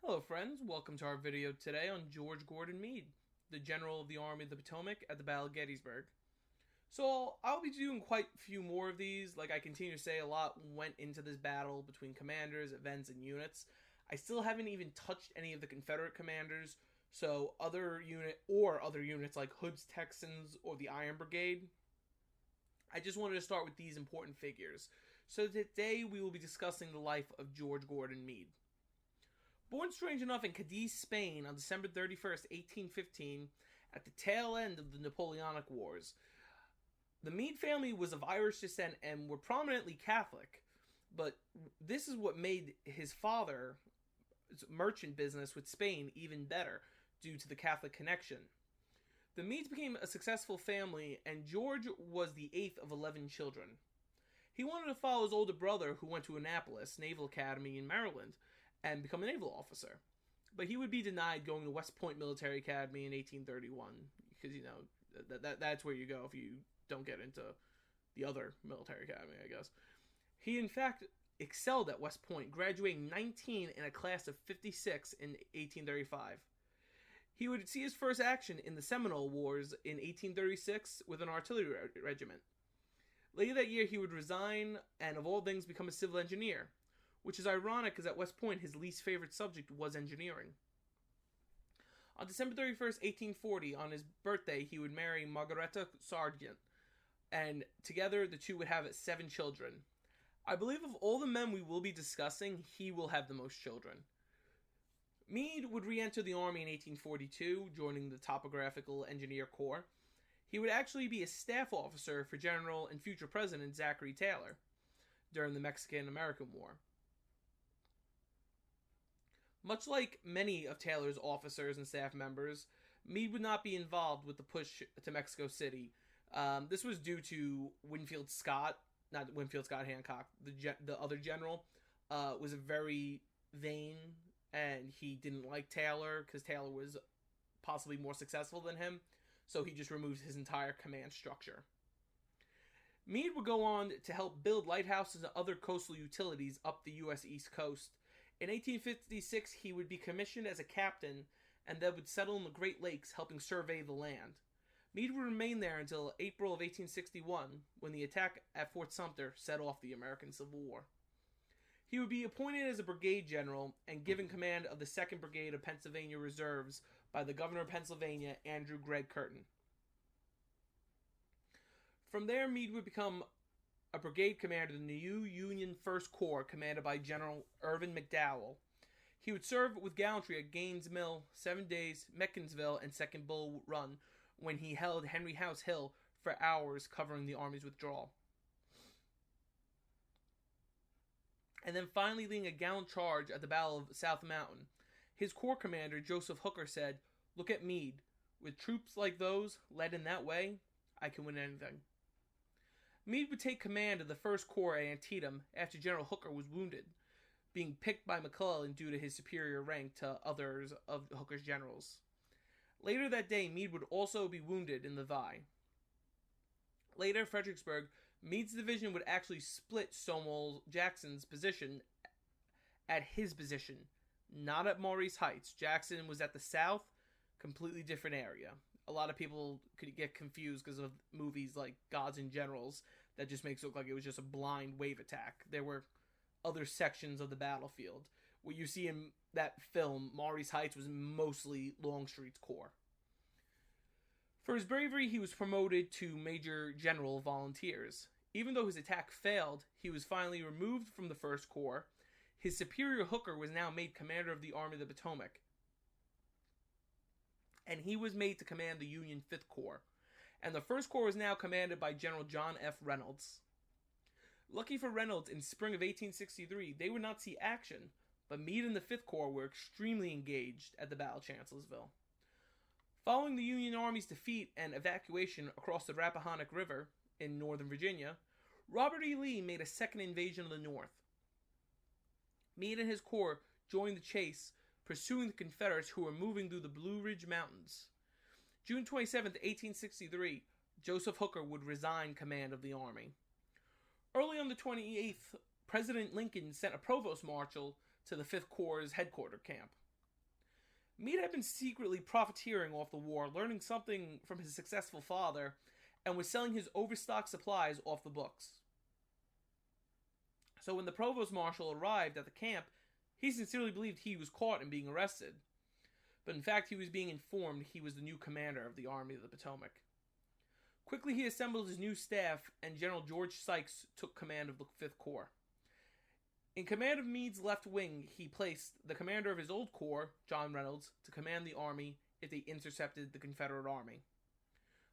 Hello friends, welcome to our video today on George Gordon Meade, the General of the Army of the Potomac at the Battle of Gettysburg. So I'll be doing quite a few more of these. Like I continue to say, a lot went into this battle between commanders, events, and units. I still haven't even touched any of the Confederate commanders, so other units like Hood's Texans or the Iron Brigade. I just wanted to start with these important figures. So today we will be discussing the life of George Gordon Meade. Born strange enough in Cadiz, Spain on December 31st, 1815, at the tail end of the Napoleonic Wars, the Meade family was of Irish descent and were prominently Catholic, but this is what made his father's merchant business with Spain even better due to the Catholic connection. The Meades became a successful family, and George was the eighth of 11 children. He wanted to follow his older brother, who went to Annapolis Naval Academy in Maryland, and become a naval officer. But he would be denied going to West Point Military Academy in 1831, because, that's where you go if you don't get into the other military academy, I guess. He, in fact, excelled at West Point, graduating 19 in a class of 56 in 1835. He would see his first action in the Seminole Wars in 1836 with an artillery regiment. Later that year, he would resign and, of all things, become a civil engineer, which is ironic because at West Point his least favorite subject was engineering. On December 31st, 1840, on his birthday, he would marry Margaretta Sargent, and together the two would have 7 children. I believe of all the men we will be discussing, he will have the most children. Meade would re-enter the Army in 1842, joining the Topographical Engineer Corps. He would actually be a staff officer for General and future President Zachary Taylor during the Mexican-American War. Much like many of Taylor's officers and staff members, Meade would not be involved with the push to Mexico City. This was due to Winfield Scott, not Winfield Scott Hancock, the other general, was very vain, and he didn't like Taylor because Taylor was possibly more successful than him, so he just removed his entire command structure. Meade would go on to help build lighthouses and other coastal utilities up the U.S. East Coast. In 1856, he would be commissioned as a captain and then would settle in the Great Lakes, helping survey the land. Meade would remain there until April of 1861, when the attack at Fort Sumter set off the American Civil War. He would be appointed as a brigade general and given command of the 2nd Brigade of Pennsylvania Reserves by the governor of Pennsylvania, Andrew Gregg Curtin. From there, Meade would become a brigade commander in the new Union 1st Corps, commanded by General Irvin McDowell. He would serve with gallantry at Gaines' Mill, 7 Days, Meckinsville, and 2nd Bull Run, when he held Henry House Hill for hours, covering the Army's withdrawal. And then finally leading a gallant charge at the Battle of South Mountain. His corps commander, Joseph Hooker, said, "Look at Meade. With troops like those, led in that way, I can win anything." Meade would take command of the 1st Corps at Antietam after General Hooker was wounded, being picked by McClellan due to his superior rank to others of Hooker's generals. Later that day, Meade would also be wounded in the thigh. Later at Fredericksburg, Meade's division would actually split Stonewall Jackson's position at his position, not at Maurice Heights. Jackson was at the south, completely different area. A lot of people could get confused because of movies like Gods and Generals that just makes it look like it was just a blind wave attack. There were other sections of the battlefield. What you see in that film, Maurice Heights, was mostly Longstreet's corps. For his bravery, he was promoted to Major General of Volunteers. Even though his attack failed, he was finally removed from the 1st Corps. His superior Hooker was now made commander of the Army of the Potomac, and he was made to command the Union 5th Corps, and the 1st Corps was now commanded by General John F. Reynolds. Lucky for Reynolds, in spring of 1863, they would not see action, but Meade and the 5th Corps were extremely engaged at the Battle of Chancellorsville. Following the Union Army's defeat and evacuation across the Rappahannock River in northern Virginia, Robert E. Lee made a second invasion of the North. Meade and his corps joined the chase, pursuing the Confederates who were moving through the Blue Ridge Mountains. June 27, 1863, Joseph Hooker would resign command of the Army. Early on the 28th, President Lincoln sent a provost marshal to the 5th Corps' headquarters camp. Meade had been secretly profiteering off the war, learning something from his successful father, and was selling his overstocked supplies off the books. So when the provost marshal arrived at the camp, he sincerely believed he was caught and being arrested. But in fact, he was being informed he was the new commander of the Army of the Potomac. Quickly, he assembled his new staff, and General George Sykes took command of the 5th Corps. In command of Meade's left wing, he placed the commander of his old corps, John Reynolds, to command the army if they intercepted the Confederate army.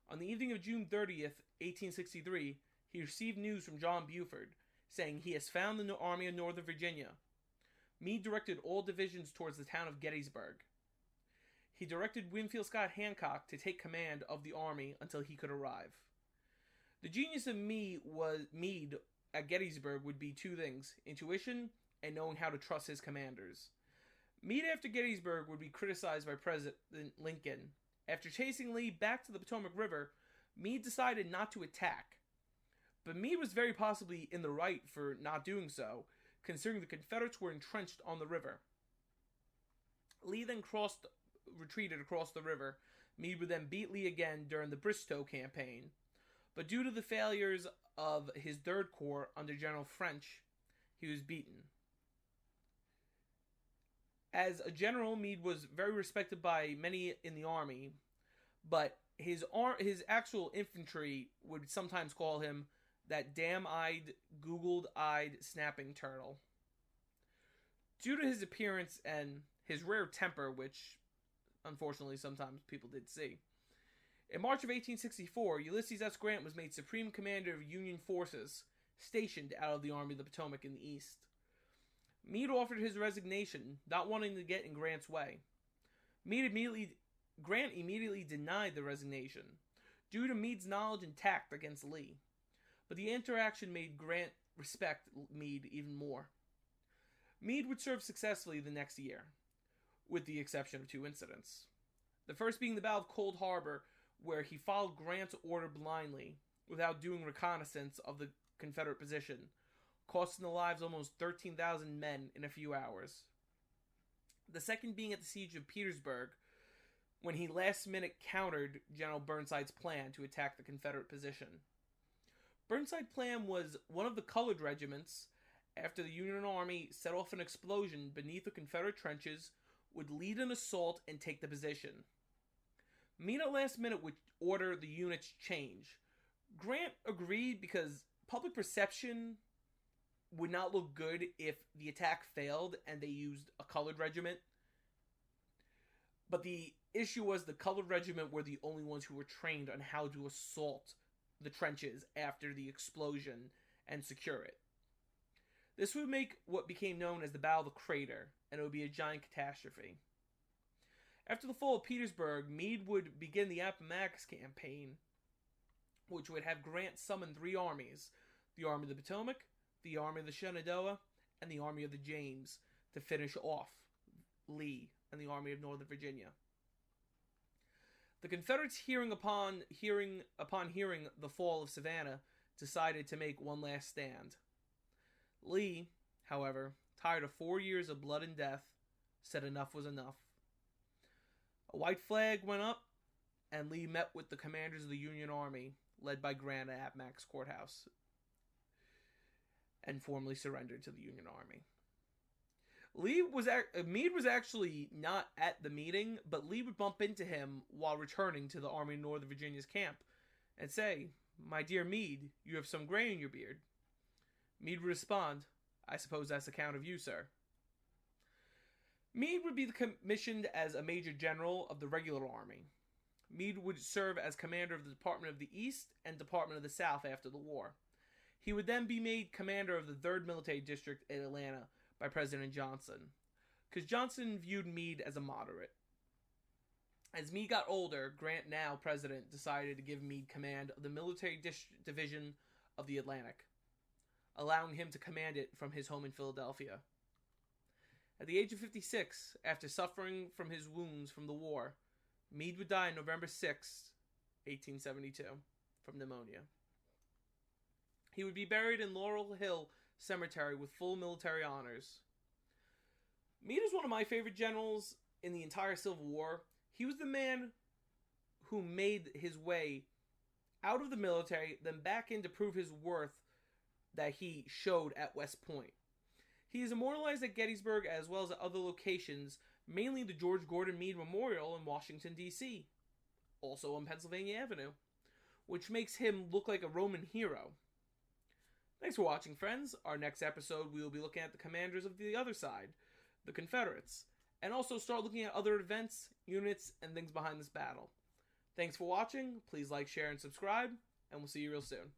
On the evening of June 30th, 1863, he received news from John Buford, saying he has found the Army of Northern Virginia. Meade directed all divisions towards the town of Gettysburg. He directed Winfield Scott Hancock to take command of the army until he could arrive. The genius of Meade at Gettysburg would be two things: intuition and knowing how to trust his commanders. Meade after Gettysburg would be criticized by President Lincoln. After chasing Lee back to the Potomac River, Meade decided not to attack. But Meade was very possibly in the right for not doing so, considering the Confederates were entrenched on the river. Lee then retreated across the river. Meade would then beat Lee again during the Bristow campaign. But due to the failures of his 3rd Corps under General French, he was beaten. As a general, Meade was very respected by many in the army, but his actual infantry would sometimes call him that damn-eyed, googled-eyed snapping turtle. Due to his appearance and his rare temper, which unfortunately sometimes people did see, in March of 1864, Ulysses S. Grant was made Supreme Commander of Union forces stationed out of the Army of the Potomac in the East. Meade offered his resignation, not wanting to get in Grant's way. Grant immediately denied the resignation, due to Meade's knowledge and tact against Lee. But the interaction made Grant respect Meade even more. Meade would serve successfully the next year, with the exception of 2 incidents. The first being the Battle of Cold Harbor, where he followed Grant's order blindly, without doing reconnaissance of the Confederate position, costing the lives of almost 13,000 men in a few hours. The second being at the siege of Petersburg, when he last-minute countered General Burnside's plan to attack the Confederate position. Burnside's plan was one of the colored regiments, after the Union Army set off an explosion beneath the Confederate trenches, would lead an assault and take the position. Meade at last minute would order the units change. Grant agreed because public perception would not look good if the attack failed and they used a colored regiment. But the issue was the colored regiment were the only ones who were trained on how to assault the trenches after the explosion and secure it. This would make what became known as the Battle of the Crater, and it would be a giant catastrophe. After the fall of Petersburg, Meade would begin the Appomattox campaign, which would have Grant summon 3 armies: the Army of the Potomac, the Army of the Shenandoah, and the Army of the James, to finish off Lee and the Army of Northern Virginia. The Confederates, upon hearing the fall of Savannah, decided to make one last stand. Lee, however, tired of 4 years of blood and death, said enough was enough. A white flag went up, and Lee met with the commanders of the Union Army, led by Grant at Appomattox Courthouse, and formally surrendered to the Union Army. Meade was actually not at the meeting, but Lee would bump into him while returning to the Army of Northern Virginia's camp and say, "My dear Meade, you have some gray in your beard." Meade would respond, "I suppose that's account of you, sir." Meade would be commissioned as a major general of the regular army. Meade would serve as commander of the Department of the East and Department of the South after the war. He would then be made commander of the 3rd Military District in Atlanta by President Johnson, because Johnson viewed Meade as a moderate. As Meade got older, Grant, now president, decided to give Meade command of the Military Division of the Atlantic, allowing him to command it from his home in Philadelphia. At the age of 56, after suffering from his wounds from the war, Meade would die on November 6, 1872, from pneumonia. He would be buried in Laurel Hill Cemetery with full military honors. Meade is one of my favorite generals. in the entire Civil War. He was the man who made his way out of the military, then back in to prove his worth that he showed at West Point. He is immortalized at Gettysburg as well as at other locations, mainly the George Gordon Meade Memorial in Washington, D.C., also on Pennsylvania Avenue, which makes him look like a Roman hero. Thanks for watching, friends. Our next episode, we will be looking at the commanders of the other side, the Confederates, and also start looking at other events, units, and things behind this battle. Thanks for watching. Please like, share, and subscribe, and we'll see you real soon.